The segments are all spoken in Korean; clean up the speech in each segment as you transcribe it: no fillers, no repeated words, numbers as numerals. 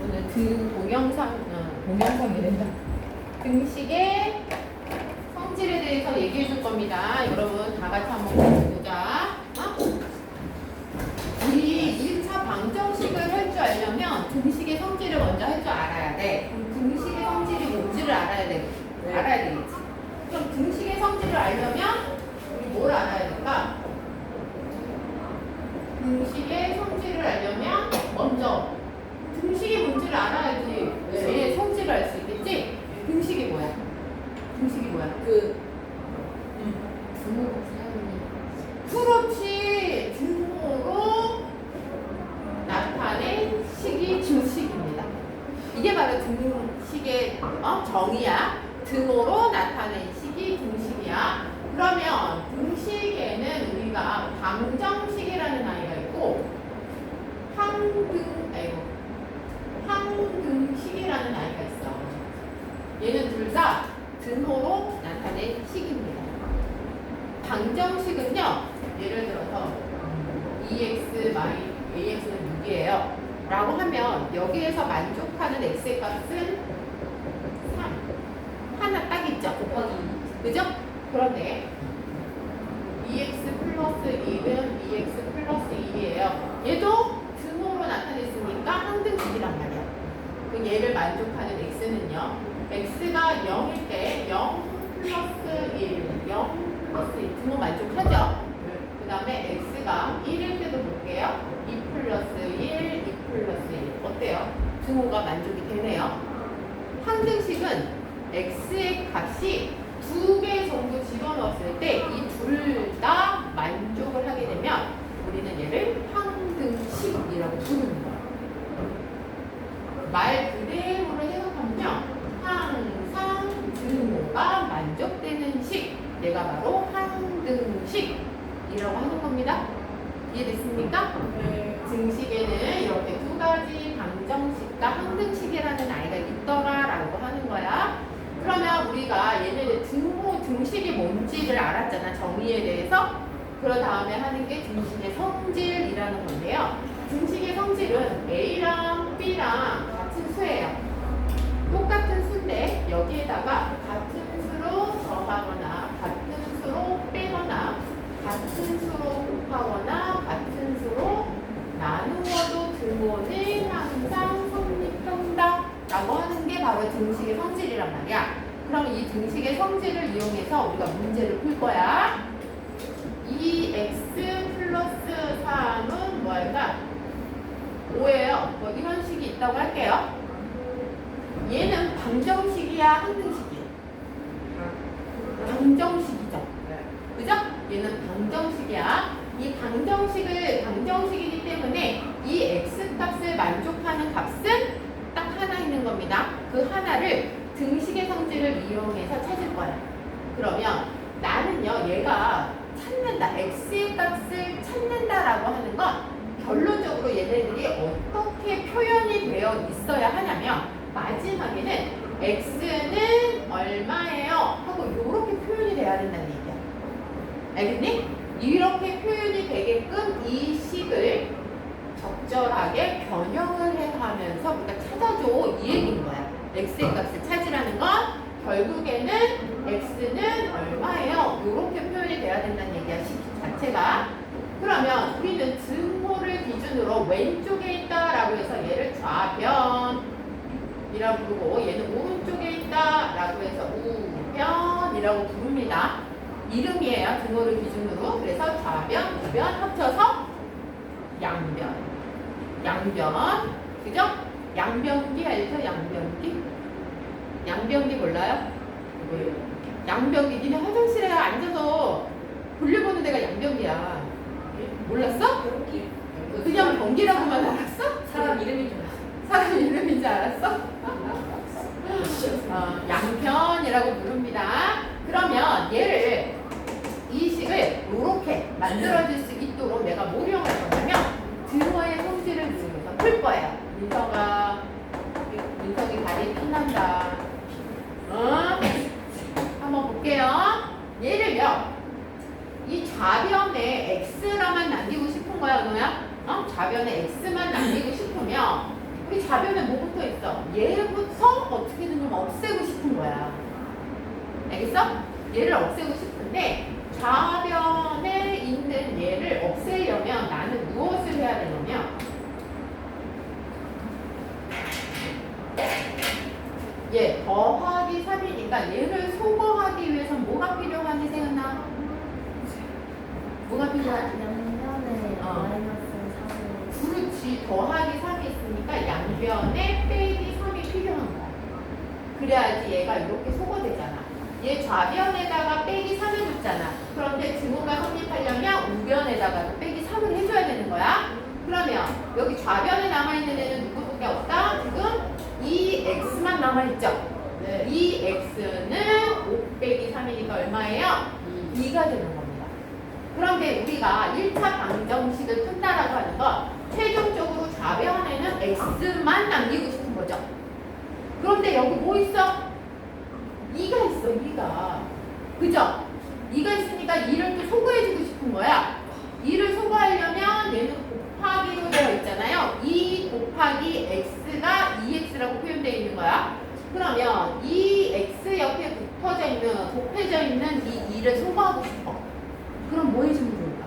오늘 동영상이 된다. 등식의 성질에 대해서 얘기해 줄 겁니다. 여러분 다 같이 한번 보자. 우리 1차 방정식을 할 줄 알려면 등식의 성질을 먼저 할 줄 알아야 돼. 그럼 등식의 성질이 뭔지를 알아야 되겠지. 그럼 등식의 성질을 알려면 우리 뭘 알아야 될까? 등식의 성질을 알려면 먼저 등식이 뭔지를 알아야지 얘의 성질을 알 수 있겠지? 등식이 뭐야? 등호로 사용이 그렇지! 등호로 나타낸 식이 등식입니다. 이게 바로 등식의 정의야. 등호로 나타낸 식이 등식이야. 그러면 등식에는 우리가 방정식이라는 아이가 있고 항등식이라는 아이가 있어. 얘는 둘 다 등호로 나타낸 식입니다. 방정식은요, 예를 들어서 AX는 6이에요 라고 하면 여기에서 만족하는 X의 값은 3 하나 딱 있죠? 곱하기 2 그죠? 그런데 EX 플러스 1은 EX 플러스 1이에요. 얘도 등호로 나타냈으니까 항등식이란 말이야. 그 얘를 만족하는 X는요. X가 0일 때 0 플러스 1, 0 플러스 1 등호 만족하죠? 그 다음에 X가 1일 때도 볼게요. 2 플러스 1, 2 플러스 1 어때요? 등호가 만족이 되네요. 항등식은 X의 값이 2개 정도 집어넣었을 때 이 둘 다 만족을 하게 되면 우리는 얘를 항등식이라고 부르는 거예요. 말 그대로를 해석하면요. 항상 등호가 만족되는 식, 얘가 바로 항등식이라고 하는 겁니다. 이해됐습니까? 등식에는 이렇게 두 가지 방정식과 항등식이라는 아이가 있더라라고 하는 거야. 그러면 우리가 얘네들 등호, 등식이 뭔지를 알았잖아. 정의에 대해서. 그런 다음에 하는 게 등식의 성질이라는 건데요. 등식의 성질은 A랑 B랑 같은 수예요. 똑같은 수인데 여기에다가 같은 수로 더하거나 같은 수로 빼거나 같은 수로 곱하거나 같은 수로 나누어도 등호는 항상 성립한다 라고 하는 게 바로 등식의 성질이란 말이야. 그럼 이 등식의 성질을 이용해서 우리가 문제를 풀 거야. 2x 플러스 3은 뭐 할까? 5예요. 뭐 이런 식이 있다고 할게요. 얘는 방정식이야, 항등식이야? 방정식이죠. 그죠? 얘는 방정식이야. 이 방정식이기 때문에 이 x 값을 만족하는 값은 딱 하나 있는 겁니다. 그 하나를 등식의 성질을 이용해서 찾을 거야. 그러면 나는요, 얘가 찾는다, x의 값을 찾는다라고 하는 건 결론적으로 얘네들이 어떻게 표현이 되어 있어야 하냐면 마지막에는 x는 얼마예요? 하고 이렇게 표현이 돼야 된다는 얘기야. 알겠니? 이렇게 표현이 되게끔 이 식을 적절하게 변형을 하면서 우리가 찾아줘 이 얘기인 거야. x의 값을 찾으라는 건 결국에는 x는 얼마예요? 이렇게 표현이 돼야 된다는 얘기야. 식 자체가. 그러면 우리는 등호를 기준으로 왼쪽에 있다라고 해서 얘를 좌변이라고 부르고 얘는 오른쪽에 있다라고 해서 우변이라고 부릅니다. 이름이에요. 등호를 기준으로. 그래서 좌변, 우변 합쳐서 양변. 그죠? 양변기 알죠? 양변기 몰라요? 양변기. 니네 화장실에 앉아서 볼일보는 데가 양변기야. 몰랐어? 그냥 변기라고만 알았어? 사람 이름인 줄 알았어. 사람 이름인 줄 알았어? 양변이라고 부릅니다. 그러면 얘를 이 식을 이렇게 만들어줄 수 있도록 내가 뭘 이용할 거냐면 등호의 성질을 이용해서 풀 거예요. 민석이 다리 피난다. 한번 볼게요. 예를요, 이 좌변에 x라만 남기고 싶은 거야, 너야? 좌변에 x만 남기고 싶으면 우리 좌변에 뭐 붙어 있어? 얘부터 어떻게든 좀 없애고 싶은 거야. 알겠어? 얘를 없애고 싶은데 좌변에 있는 얘를 없애려면 나는 무엇을 해야 되냐면 얘 더하기 3이니까 얘를 소거하기 위해선 뭐가 필요하니 세연아? 뭐가 필요하니? 양면에 마이너스 3을 그렇지. 더하기 3이 있으니까 양변에 빼기 3이 필요한 거야. 그래야지 얘가 이렇게 소거되잖아. 얘 좌변에다가 빼기 3을 줬잖아. 그런데 증후가 성립하려면 우변에다가 빼기 3을 해줘야 되는 거야. 그러면 여기 좌변에 남아있는 애는 누구밖에 없다? 지금 이 x만 남아있죠? 네. 이 x는 5 빼기 3이니까 얼마예요? 2가 되는 겁니다. 그런데 우리가 1차 방정식을 푼다라고 하는 건 최종적으로 좌변에는 x만 남기고 싶은 거죠. 그런데 여기 뭐 있어? 2가 있어, 2가. 그죠? 2가 있으니까 2를 또 소거해주고 싶은 거야. 2를 소거하려면 얘는 곱하기로 되어 있잖아요. 2 곱하기 x가 2x라고 표현되어 있는 거야. 그러면 이 x 옆에 붙어져 있는, 곱해져 있는 이 2를 소거하고 싶어. 그럼 뭐 해주면 좋을까?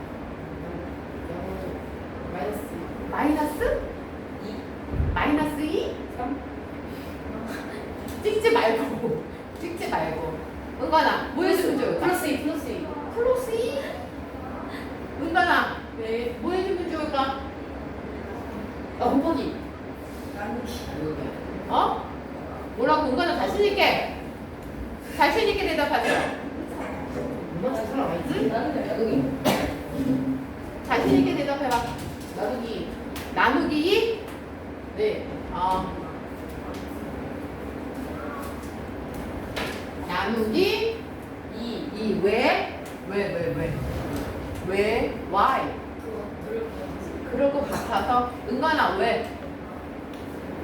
마이너스? 2? 마이너스 2? 3? 찍지 말고. 은관아, 뭐 해주면 좋을까? 플러스 2 플러스 2. 플러스 2? 은관아, 네. 뭐 해주면 좋을까? 곱하기. 어? 뭐라고? 은관아 자신있게 대답하세요. 나누기. 자신있게 대답해봐. 나누기 2? 네. 나누기 2 왜? why? 그럴 것 같아서. 은관아 왜?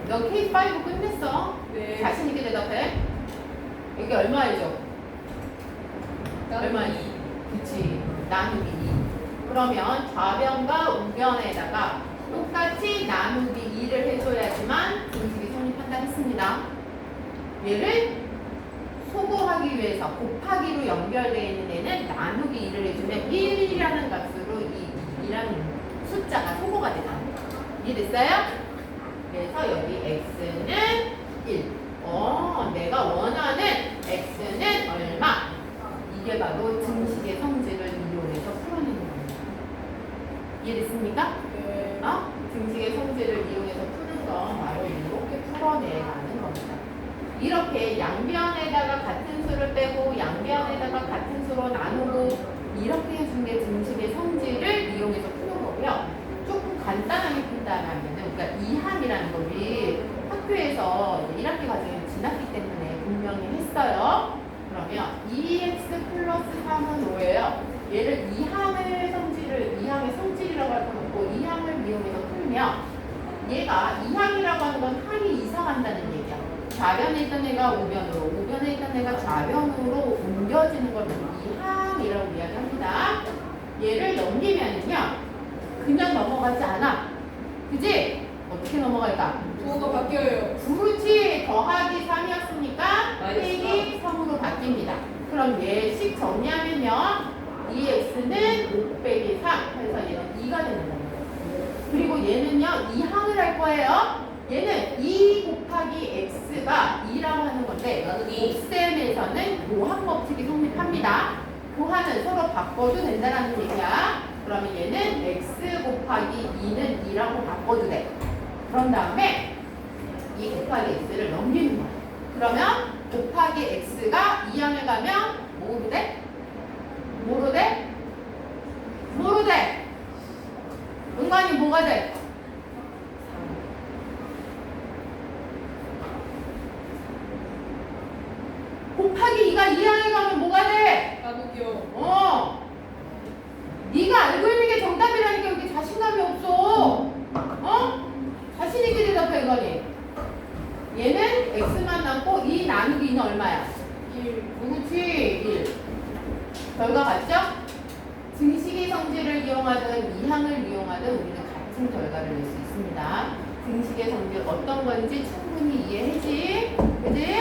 너 K5 끝냈어? 네. 자신있게 대답해. 여기 얼마이죠? 얼마? 2. 그치. 나누기 2. 그러면 좌변과 우변에다가 똑같이 나누기 2를 해줘야지만 공식이 성립한다 했습니다. 얘를 소거하기 위해서 곱하기로 연결되어 있는 애는 나누기 2를 해주면 1이라는 값으로 이 2라는 숫자가 소거가 되잖아. 이해됐어요? 그래서 여기 x는 1. 내가 원하는 x는 얼마? 이게 바로 증식의 성질을 이용해서 풀어내는 겁니다. 이해됐습니까? 네. 증식의 성질을 이용해서 푸는 건 바로 이렇게 풀어내가는 겁니다. 이렇게 양변에다가 같은 수를 빼고 양변에다가 같은 수로 나누고 이렇게 해준 게 증식의 성질을 이용해서 푸는 거고요. 조금 간단하게 푼다라면은 그러니까 이항이라는 거 우리 학교에서 1학기 과정에 지났기 때문에 분명히 했어요. 그러면 2x 플러스 3은 5예요. 얘를 이항의 성질이라고 할 건 없고 이항을 이용해서 풀면 얘가 이항이라고 하는 건 항이 이상한다는 얘기야. 좌변에 있던 애가 우변으로, 우변에 있던 애가 좌변으로 옮겨지는 걸 이항이라고 이야기합니다. 얘를 넘기면은요, 그냥 넘어가지 않아. 그지? 어떻게 넘어갈까? 부호가 바뀌어요. 그렇지. 더하기 3이었으니까 마이너스 빼기 3으로 바뀝니다. 그럼 얘식 정리하면요, 2x는 5 빼기 3 해서 얘는 2가 되는 겁니다. 그리고 얘는요, 2항을 할 거예요. 얘는 2 곱하기 x가 2라고 하는 건데 곱셈에서는 교환 법칙이 성립합니다. 교환은 서로 바꿔도 된다는 얘기야. 그러면 얘는 x 곱하기 2는 2라고 바꿔도 돼. 그런 다음에 2 곱하기 x를 넘기는 거야. 그러면 곱하기 x가 2항에 가면 뭐로 돼? 뭐로 돼? 뭐로 돼? 은관이 뭐가 돼? 곱하기 2가 2항에 가면 뭐가 돼? 나누기요. 네가 알고 있는 게 정답이라니까 이렇게 자신감이 없어. 자신 있게 대답해, 은관이. 얘는 x만 남고 2 나누기 2는 얼마야? 1. 그렇지, 1. 결과 같죠? 증식의 성질을 이용하든 이항을 이용하든 우리는 같은 결과를 낼 수 있습니다. 등식의 성질 어떤 건지 충분히 이해하지? 그지?